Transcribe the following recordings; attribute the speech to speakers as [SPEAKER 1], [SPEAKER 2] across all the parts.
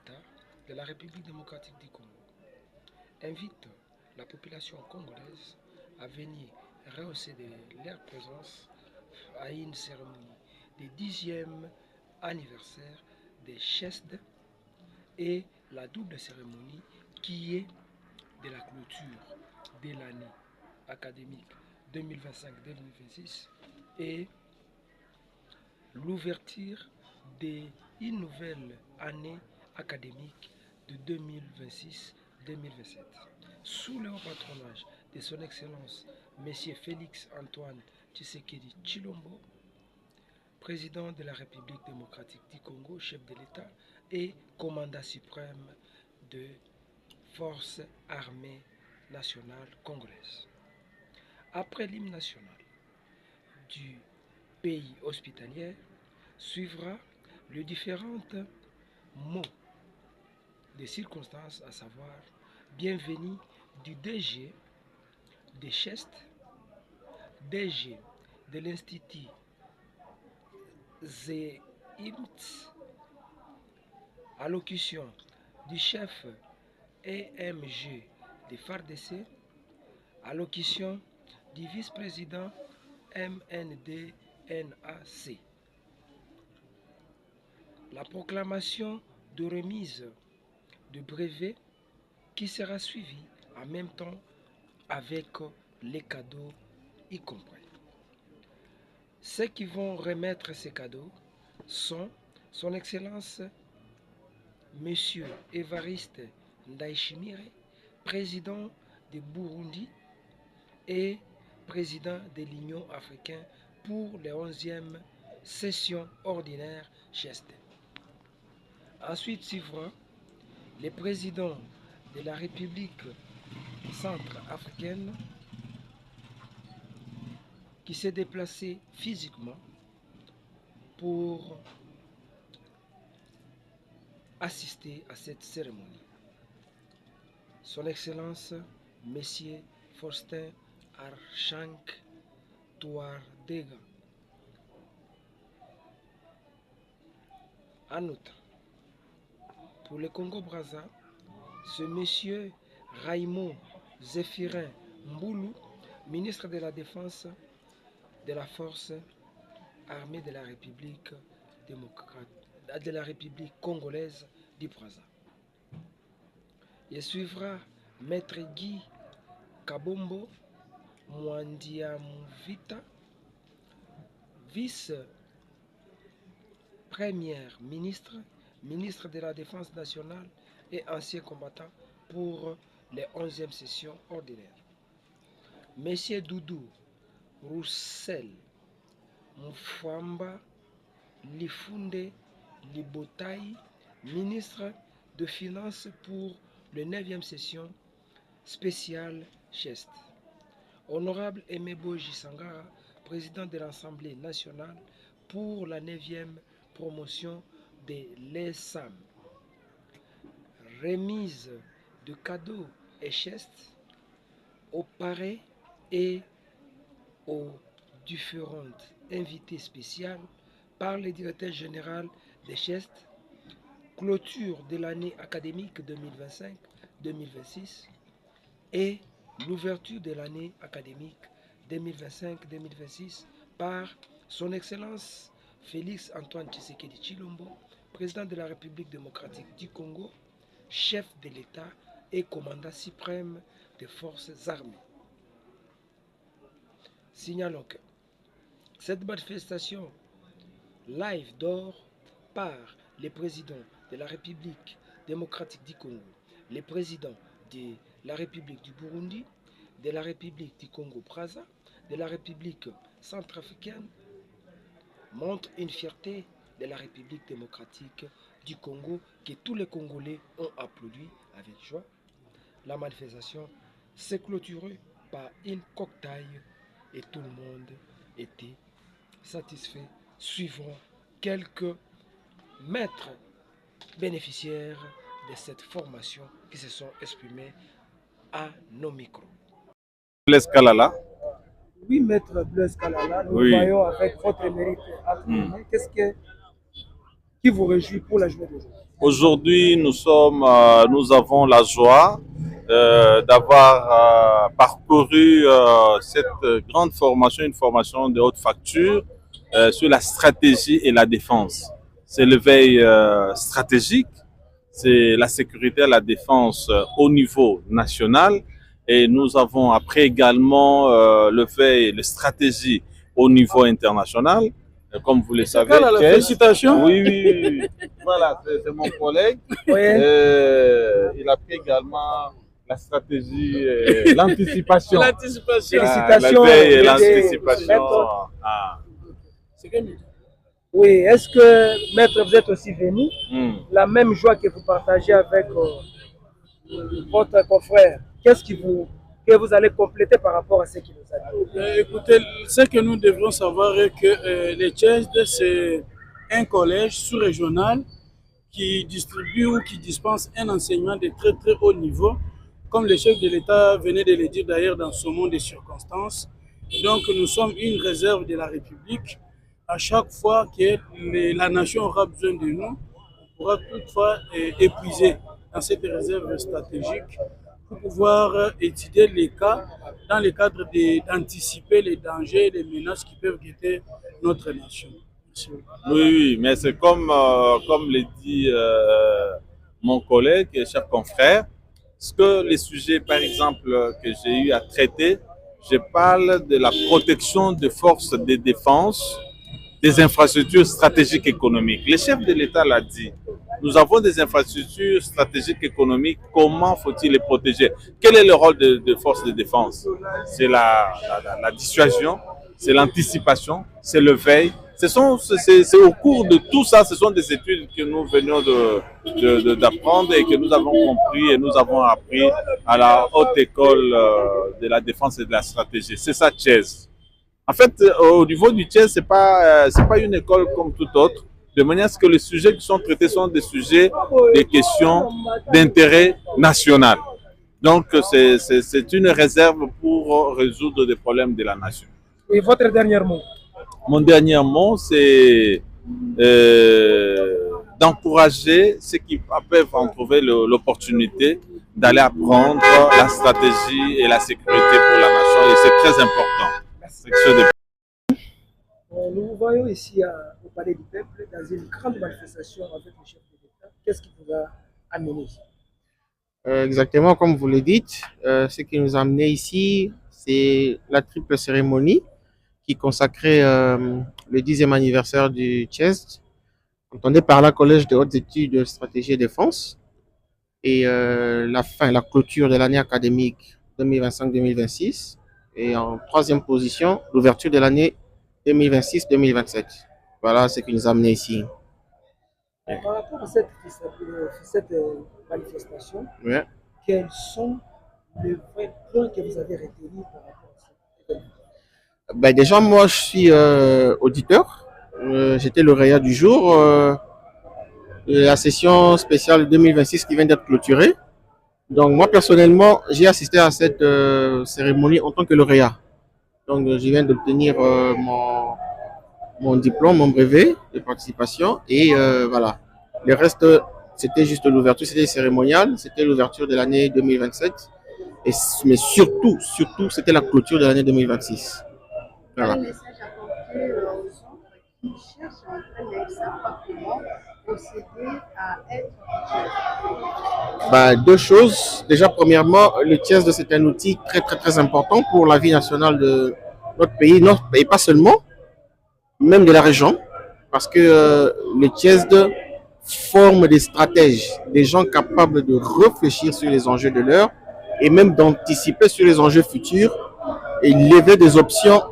[SPEAKER 1] l'État de la République démocratique du Congo invite la population congolaise à venir rehausser leur présence à une cérémonie du 10e anniversaire des CHESD et la double cérémonie qui est de la clôture de l'année académique 2025-2026 et l'ouverture d'une nouvelle année académique de 2026-2027. Sous le patronage de son Excellence M. Félix Antoine Tshisekedi Tshilombo, président de la République démocratique du Congo, chef de l'État et commandant suprême de Forces armées nationales congolaises. Après l'hymne national du pays hospitalier, suivra les différents mots de circonstances, à savoir bienvenue du DG des CHEST, DG de l'Institut ZEIMT, allocution du chef EMG de FARDC, allocution du vice-président MNDNAC. La proclamation de remise de brevet qui sera suivie en même temps avec les cadeaux y compris. Ceux qui vont remettre ces cadeaux sont Son Excellence Monsieur Évariste Ndayishimiye, président de Burundi et président de l'Union africaine pour la 11e session ordinaire CHEST. Ensuite suivra le président de la République centrafricaine qui s'est déplacé physiquement pour assister à cette cérémonie. Son Excellence Monsieur Faustin Archange Touadéga. En outre, pour le Congo-Brazza, ce monsieur Raymond Zéphirin Mboulou, ministre de la Défense de la Force armée de la République congolaise du Brazza. Il suivra Maître Guy Kabombo Mwandiamvita, vice-premier ministre, ministre de la Défense nationale et ancien combattant pour les 11e sessions ordinaires. Monsieur Doudou Roussel Mfwamba Lifunde Libotaï, ministre de Finances pour la 9e session spéciale CHEST. Honorable Emebo Jisangara, président de l'Assemblée nationale pour la 9e promotion de l'ESAM. Remise de cadeaux et CHEST aux parrains et aux différentes invités spéciales par le directeur général des CHEST, clôture de l'année académique 2025-2026 et l'ouverture de l'année académique 2025-2026 par Son Excellence Félix Antoine Tshisekedi Tshilombo, président de la République démocratique du Congo, chef de l'État et commandant suprême des forces armées. Signalons que cette manifestation live d'or par les présidents de la République démocratique du Congo, les présidents de la République du Burundi, de la République du Congo-Brazza, de la République centrafricaine, montre une fierté de la République démocratique du Congo que tous les Congolais ont applaudi avec joie. La manifestation s'est clôturée par une cocktail et tout le monde était satisfait, suivant quelques maîtres bénéficiaires de cette formation qui se sont exprimés à nos micros.
[SPEAKER 2] Blaise Kalala.
[SPEAKER 3] Oui, maître Blaise Kalala, nous
[SPEAKER 2] Oui.
[SPEAKER 3] voyons avec votre mérite. Qu'est-ce que
[SPEAKER 1] qui vous réjouit pour la journée d'aujourd'hui?
[SPEAKER 2] Aujourd'hui, nous avons la joie d'avoir parcouru cette grande formation, une formation de haute facture sur la stratégie et la défense. C'est l'éveil stratégique, c'est la sécurité et la défense au niveau national. Et nous avons appris également l'éveil, la stratégie au niveau international. Comme vous le savez,
[SPEAKER 3] félicitations.
[SPEAKER 2] Oui. Voilà, c'est mon collègue.
[SPEAKER 1] Oui.
[SPEAKER 2] Il a pris également la stratégie, l'anticipation.
[SPEAKER 1] Félicitations.
[SPEAKER 2] Et l'anticipation.
[SPEAKER 1] Oui, est-ce que, maître, vous êtes aussi venu? La même joie que vous partagez avec votre confrère, qu'est-ce que vous allez compléter par rapport à ce qu'il nous a dit?
[SPEAKER 3] Écoutez, ce que nous devrons savoir est que le CHESD, c'est un collège sous-régional qui distribue ou qui dispense un enseignement de très très haut niveau, comme le chef de l'État venait de le dire d'ailleurs dans ce monde des circonstances. Donc nous sommes une réserve de la République. À chaque fois que la nation aura besoin de nous, on pourra toutefois épuiser dans cette réserve stratégique pour pouvoir étudier les cas dans le cadre d'anticiper les dangers et les menaces qui peuvent guetter notre nation.
[SPEAKER 2] Oui, mais c'est comme le dit mon collègue et cher confrère, ce que les sujets, par exemple, que j'ai eu à traiter, je parle de la protection des forces de défense, des infrastructures stratégiques économiques. Le chef de l'État l'a dit. Nous avons des infrastructures stratégiques économiques. Comment faut-il les protéger? Quel est le rôle de forces de défense? C'est la dissuasion, c'est l'anticipation, c'est le veille. C'est au cours de tout ça, ce sont des études que nous venions d'apprendre et que nous avons compris et nous avons appris à la haute école de la défense et de la stratégie. C'est ça, CHESD. En fait, au niveau du CHESD, c'est pas une école comme toute autre, de manière à ce que les sujets qui sont traités sont des sujets, des questions d'intérêt national. Donc, c'est une réserve pour résoudre des problèmes de la nation.
[SPEAKER 1] Et votre dernier mot?
[SPEAKER 2] Mon dernier mot, c'est d'encourager ceux qui peuvent en trouver l'opportunité d'aller apprendre la stratégie et la sécurité pour la nation. Et c'est très important.
[SPEAKER 1] Nous vous voyons ici au Palais du Peuple dans une grande manifestation avec le chef de l'État. Qu'est-ce qui vous a amené ici?
[SPEAKER 4] Exactement comme vous le dites, ce qui nous a amené ici, c'est la triple cérémonie qui consacrait le 10e anniversaire du CHESD, entendez par là Collège de hautes études de stratégie et défense, et la clôture de l'année académique 2025-2026, et en troisième position, l'ouverture de l'année 2026-2027. Voilà ce qui nous a amené ici.
[SPEAKER 1] Par rapport à cette manifestation,
[SPEAKER 4] Ouais.
[SPEAKER 1] quels sont les vrais points que vous avez retenus par rapport à cet événement?
[SPEAKER 4] Déjà, moi, je suis auditeur. J'étais lauréat du jour de la session spéciale 2026 qui vient d'être clôturée. Donc, moi, personnellement, j'ai assisté à cette cérémonie en tant que lauréat. Donc, je viens d'obtenir mon diplôme, mon brevet de participation. Et voilà. Le reste, c'était juste l'ouverture, c'était cérémonial. C'était l'ouverture de l'année 2027. Mais surtout, c'était la clôture de l'année 2026. Voilà.
[SPEAKER 5] Quel message apporter aux autres qui cherchent à entrer, mais ne savent pas comment procéder à être?
[SPEAKER 4] Deux choses. Déjà, premièrement, le CHESD, c'est un outil très, très, très important pour la vie nationale de notre pays, et pas seulement, même de la région, parce que le CHESD forme des stratèges, des gens capables de réfléchir sur les enjeux de l'heure et même d'anticiper sur les enjeux futurs et lever des options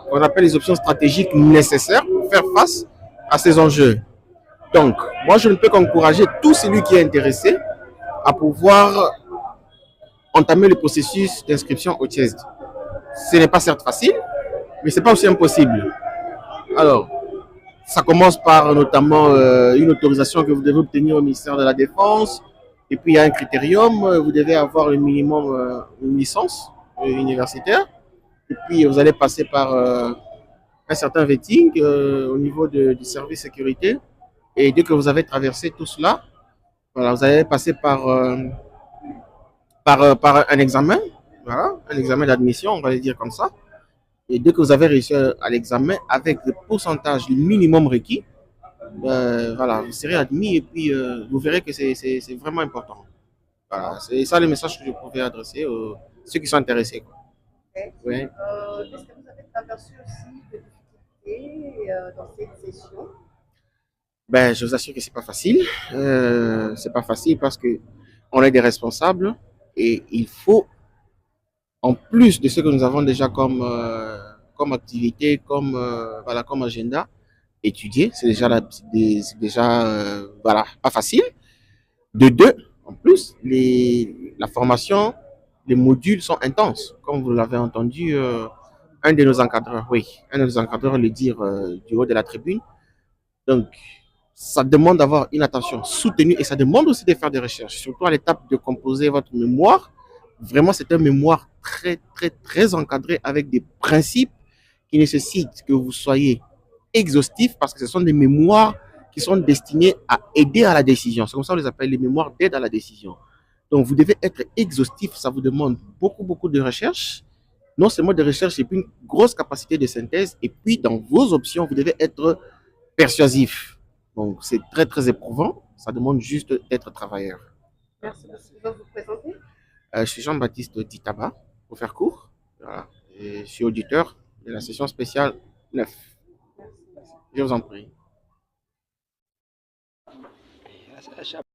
[SPEAKER 4] qu'on appelle les options stratégiques nécessaires pour faire face à ces enjeux. Donc, moi, je ne peux qu'encourager tout celui qui est intéressé à pouvoir entamer le processus d'inscription au CHESD. Ce n'est pas certes facile, mais ce n'est pas aussi impossible. Alors, ça commence par notamment une autorisation que vous devez obtenir au ministère de la Défense. Et puis, il y a un critérium, vous devez avoir un minimum une licence universitaire. Et puis, vous allez passer par un certain vetting au niveau du service sécurité. Et dès que vous avez traversé tout cela, voilà, vous allez passer par un examen, voilà, un examen d'admission, on va le dire comme ça. Et dès que vous avez réussi à l'examen avec le pourcentage, le minimum requis, voilà, vous serez admis et puis vous verrez que c'est vraiment important. Voilà, c'est ça le message que je pouvais adresser aux ceux qui sont intéressés, quoi.
[SPEAKER 5] Ok.
[SPEAKER 4] Ouais.
[SPEAKER 5] Est-ce que vous avez traversé aussi des difficultés dans cette session?
[SPEAKER 4] Ben, je vous assure que c'est pas facile. C'est pas facile parce que on est des responsables et il faut, en plus de ce que nous avons déjà comme activité, voilà, comme agenda, étudier. C'est déjà voilà, pas facile. De deux, en plus, la formation, les modules sont intenses. Comme vous l'avez entendu, un de nos encadreurs, oui, un de nos encadreurs le dire du haut de la tribune. Donc, ça demande d'avoir une attention soutenue et ça demande aussi de faire des recherches, surtout à l'étape de composer votre mémoire. Vraiment, c'est un mémoire très, très, très encadré avec des principes qui nécessitent que vous soyez exhaustif parce que ce sont des mémoires qui sont destinées à aider à la décision. C'est comme ça qu'on les appelle les mémoires d'aide à la décision. Donc, vous devez être exhaustif. Ça vous demande beaucoup, beaucoup de recherche. Non seulement de recherche et puis une grosse capacité de synthèse. Et puis, dans vos options, vous devez être persuasif. Donc, c'est très, très éprouvant. Ça demande juste d'être travailleur.
[SPEAKER 5] Merci beaucoup. Vous vous présenter?
[SPEAKER 4] Je suis Jean-Baptiste Ditaba, pour faire court. Voilà. Et je suis auditeur de la session spéciale 9. Je vous en prie.